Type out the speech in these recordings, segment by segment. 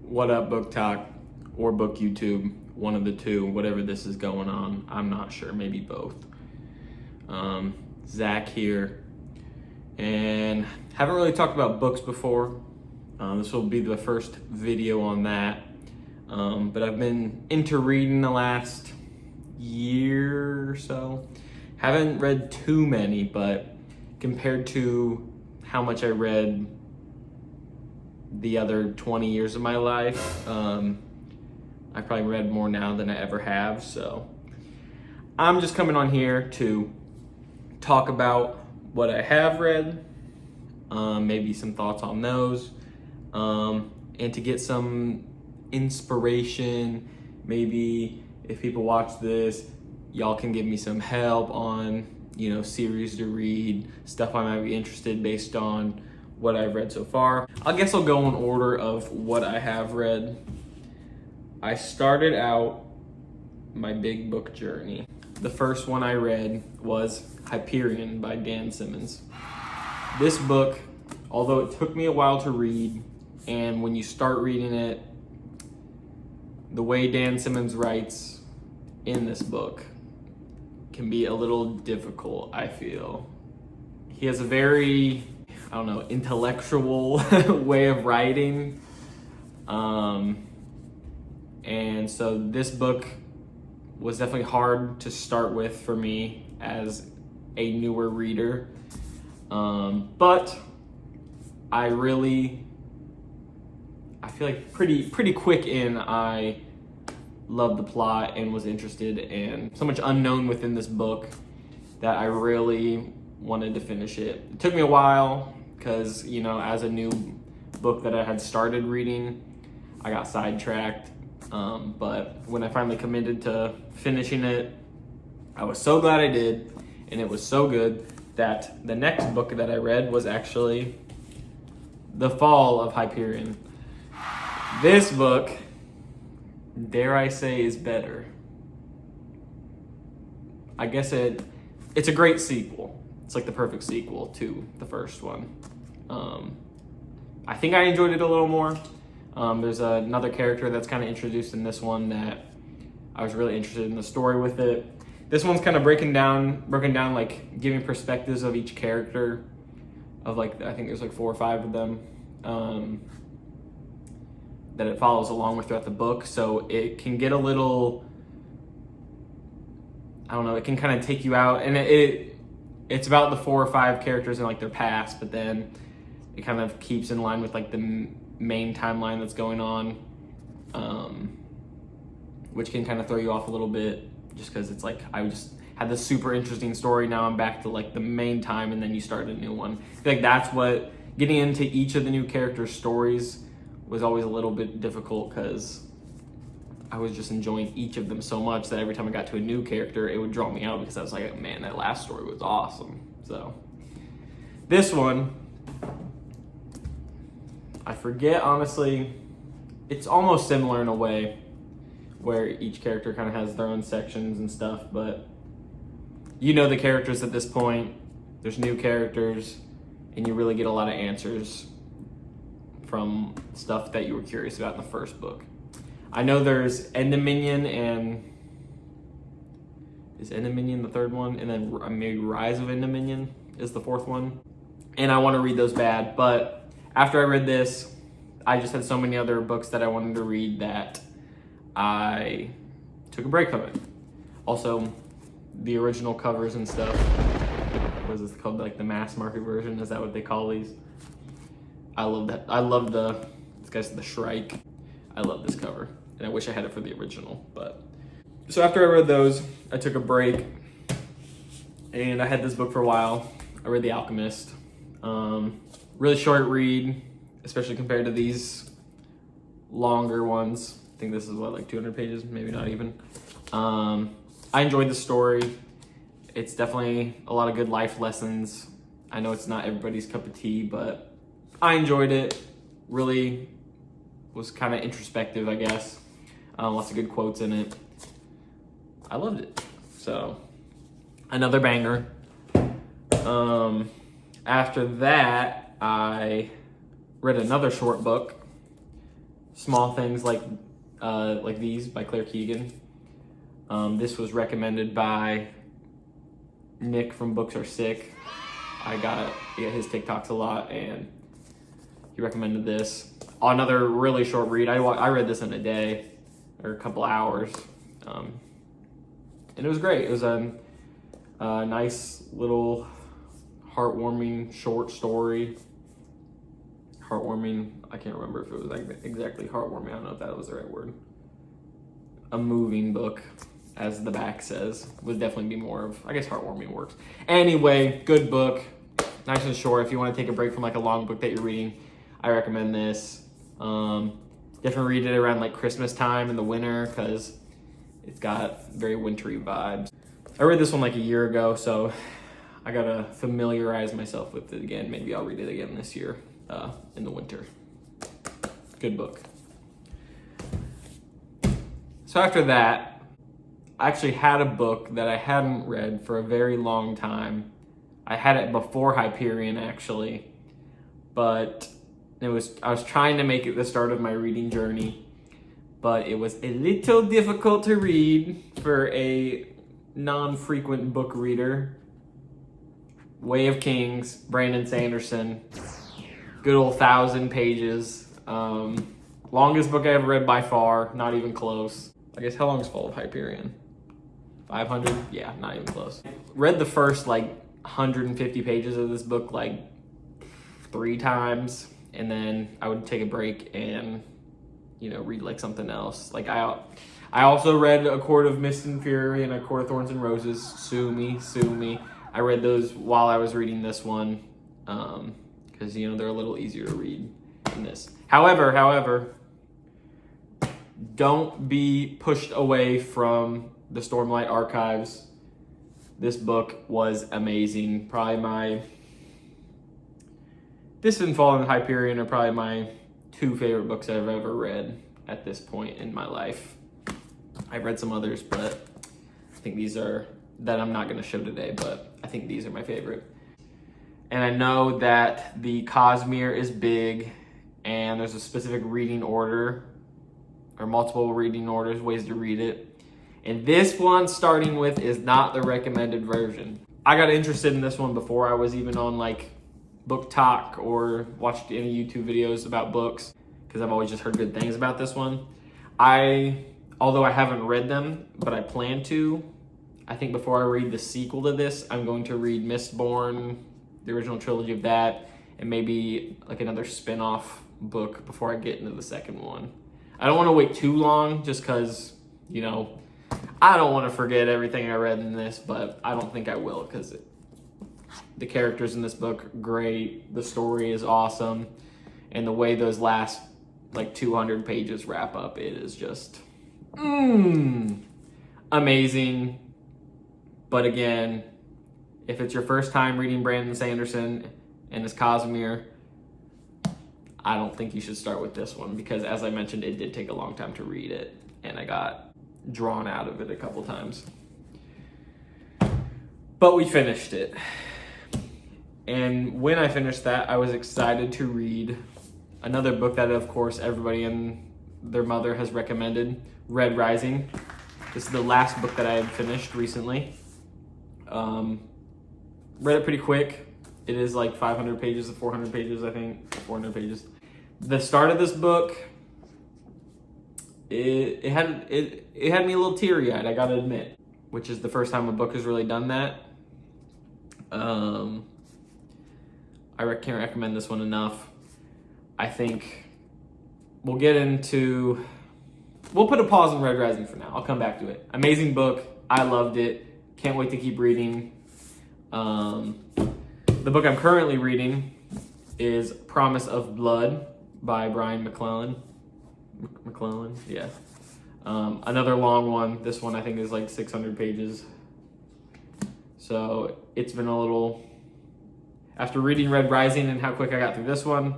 What up, Book Talk or Book YouTube? One of the two, whatever this is going on. I'm not sure, maybe both. Zach here, and haven't really talked about books before. This will be the first video on that. But I've been into reading the last year or so. Haven't read too many, but compared to how much I read the other 20 years of my life, I probably read more now than I ever have. So I'm just coming on here to talk about what I have read, maybe some thoughts on those, and to get some inspiration. Maybe if people watch this, y'all can give me some help on, series to read, stuff I might be interested based on what I've read so far. I guess I'll go in order of what I have read. I started out my big book journey. The first one I read was Hyperion by Dan Simmons. This book, although it took me a while to read, and when you start reading it, the way Dan Simmons writes in this book can be a little difficult, I feel. He has a very, intellectual way of writing. And so this book was definitely hard to start with for me as a newer reader. But I feel like pretty quick in, I loved the plot and was interested, and so much unknown within this book that I really wanted to finish it. It took me a while because, as a new book that I had started reading, I got sidetracked. But when I finally committed to finishing it, I was so glad I did, and it was so good that the next book that I read was actually The Fall of Hyperion. This book, dare I say, is better. I guess it's a great sequel. It's like the perfect sequel to the first one. I think I enjoyed it a little more. There's another character that's kind of introduced in this one that I was really interested in the story with it. This one's kind of broken down, like giving perspectives of each character, of I think there's 4 or 5 of them, that it follows along with throughout the book. So it can get a little, it can kind of take you out, and it's about the 4 or 5 characters and their past, but then it kind of keeps in line with the main timeline that's going on, which can kind of throw you off a little bit, just because it's I just had this super interesting story, now I'm back to the main time, and then you start a new one. I feel like that's what, getting into each of the new characters' stories was always a little bit difficult, because I was just enjoying each of them so much that every time I got to a new character, it would draw me out, because I was like, man, that last story was awesome. So this one, I forget, honestly, it's almost similar in a way, where each character kind of has their own sections and stuff, but the characters at this point, there's new characters, and you really get a lot of answers from stuff that you were curious about in the first book. I know there's Endymion, and is Endymion the third one? And then maybe Rise of Endymion is the fourth one. And I want to read those bad, but after I read this, I just had so many other books that I wanted to read that I took a break from it. Also, the original covers and stuff, what is this called, the mass market version? Is that what they call these? I love that. I love this guy's the Shrike. I love this cover, and I wish I had it for the original. But so after I read those, I took a break, and I had this book for a while. I read The Alchemist. Really short read, especially compared to these longer ones. I think this is 200 pages, maybe not even. I enjoyed the story. It's definitely a lot of good life lessons. I know it's not everybody's cup of tea, but I enjoyed it. Really was kind of introspective, I guess. Lots of good quotes in it. I loved it. So, another banger. After that, I read another short book, small things like these by Claire Keegan. This was recommended by Nick from Books Are Sick. I get his TikToks a lot, and he recommended this. Another really short read. I read this in a day or a couple hours, and it was great. It was a nice little heartwarming short story. Heartwarming, I can't remember if it was like exactly heartwarming. I don't know if that was the right word. A moving book, as the back says, would definitely be more of, I guess heartwarming works. Anyway, good book, nice and short. If you want to take a break from like a long book that you're reading, I recommend this. Definitely read it around like Christmas time in the winter because it's got very wintry vibes. I read this one like a year ago, so I gotta familiarize myself with it again. Maybe I'll read it again this year in the winter. Good book. So after that, I actually had a book that I hadn't read for a very long time. I had it before Hyperion actually, but I was trying to make it the start of my reading journey, but it was a little difficult to read for a non-frequent book reader. Way of Kings, Brandon Sanderson. Good old 1,000 pages. Longest book I ever read by far, not even close. I guess how long is Fall of Hyperion? 500? Yeah, not even close. Read the first like 150 pages of this book like 3 times, and then I would take a break and, read like something else. Like I also read A Court of Mist and Fury and A Court of Thorns and Roses. Sue me. I read those while I was reading this one, because they're a little easier to read than this. However, don't be pushed away from the Stormlight Archives. This book was amazing. This and Fall and Hyperion are probably my 2 favorite books I've ever read at this point in my life. I've read some others, but I think these are, that I'm not going to show today, but I think these are my favorite. And I know that the Cosmere is big, and there's a specific reading order, or multiple reading orders, ways to read it. And this one, starting with, is not the recommended version. I got interested in this one before I was even on like Book Talk or watched any YouTube videos about books, because I've always just heard good things about this one. Although I haven't read them, but I plan to. I think before I read the sequel to this, I'm going to read Mistborn, the original trilogy of that, and maybe like another spin-off book before I get into the second one. I don't want to wait too long just because, I don't want to forget everything I read in this, but I don't think I will because the characters in this book are great, the story is awesome, and the way those last like 200 pages wrap up, it is just amazing. But again, if it's your first time reading Brandon Sanderson and his Cosmere, I don't think you should start with this one because, as I mentioned, it did take a long time to read it, and I got drawn out of it a couple times. But we finished it. And when I finished that, I was excited to read another book that, of course, everybody and their mother has recommended, Red Rising. This is the last book that I had finished recently. Read it pretty quick. It is like 500 pages to 400 pages, I think. 400 pages. The start of this book, it had me a little teary-eyed, I gotta admit, which is the first time a book has really done that. I can't recommend this one enough. I think we'll put a pause on Red Rising for now. I'll come back to it. Amazing book. I loved it. Can't wait to keep reading. The book I'm currently reading is Promise of Blood by Brian McClellan. McClellan, yeah. Another long one. This one I think is like 600 pages. So it's been a little... After reading Red Rising and how quick I got through this one's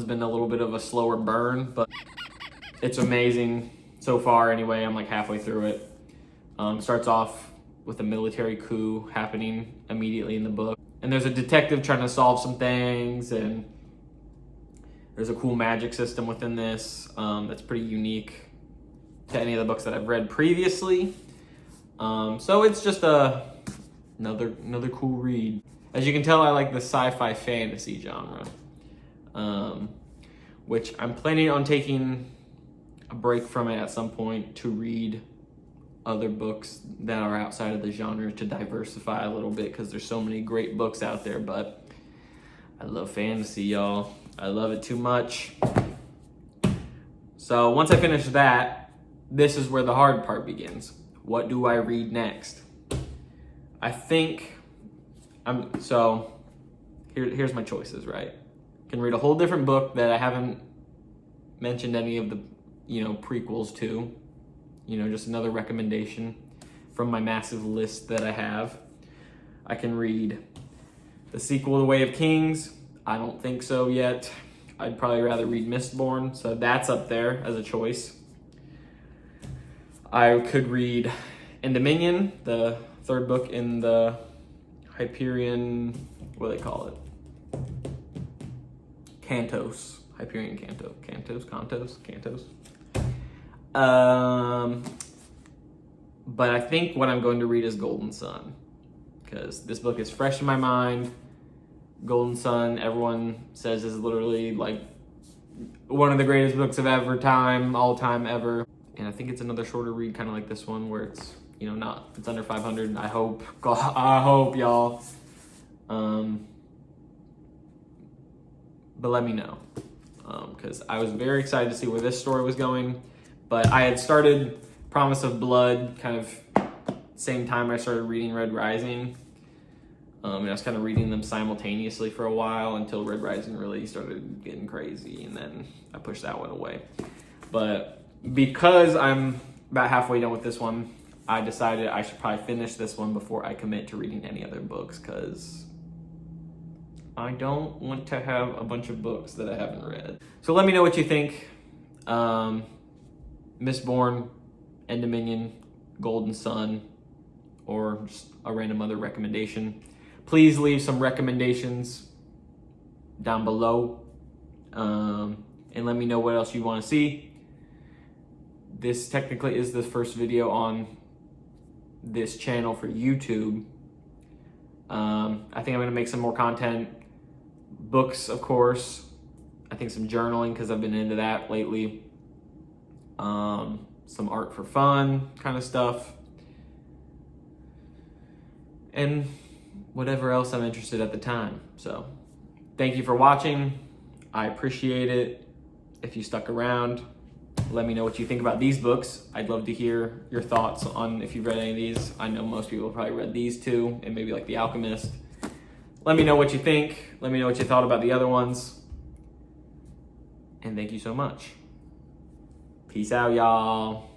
been a little bit of a slower burn, but it's amazing so far anyway. I'm like halfway through it. Starts off with a military coup happening immediately in the book. And there's a detective trying to solve some things, and There's a cool magic system within this that's pretty unique to any of the books that I've read previously. So it's just another cool read. As you can tell, I like the sci-fi fantasy genre, which I'm planning on taking a break from it at some point to read other books that are outside of the genre to diversify a little bit, because there's so many great books out there. But I love fantasy, y'all. I love it too much. So once I finish that, this is where the hard part begins. What do I read next? I think here's my choices, right? I can read a whole different book that I haven't mentioned any of the, prequels to. Just another recommendation from my massive list that I have. I can read the sequel, The Way of Kings. I don't think so yet. I'd probably rather read Mistborn, so that's up there as a choice. I could read In Dominion, the third book in the Hyperion, what do they call it? Cantos. Hyperion Canto. Cantos. But I think what I'm going to read is Golden Sun, because this book is fresh in my mind. Golden Sun, everyone says, is literally like one of the greatest books of all time ever. And I think it's another shorter read, kind of like this one, where it's, it's under 500. I hope, y'all. But let me know, because I was very excited to see where this story was going. But I had started Promise of Blood kind of same time I started reading Red Rising. And I was kind of reading them simultaneously for a while until Red Rising really started getting crazy, and then I pushed that one away. But because I'm about halfway done with this one, I decided I should probably finish this one before I commit to reading any other books, because I don't want to have a bunch of books that I haven't read. So let me know what you think. Mistborn, In Dominion, Golden Sun, or just a random other recommendation. Please leave some recommendations down below, and let me know what else you want to see. This technically is the first video on this channel for YouTube. I think I'm going to make some more content. Books, of course. I think some journaling, because I've been into that lately. Some art for fun kind of stuff. And whatever else I'm interested at the time. So thank you for watching. I appreciate it. If you stuck around, let me know what you think about these books. I'd love to hear your thoughts on if you've read any of these. I know most people have probably read these two, and maybe like The Alchemist. Let me know what you think. Let me know what you thought about the other ones. And thank you so much. Peace out, y'all.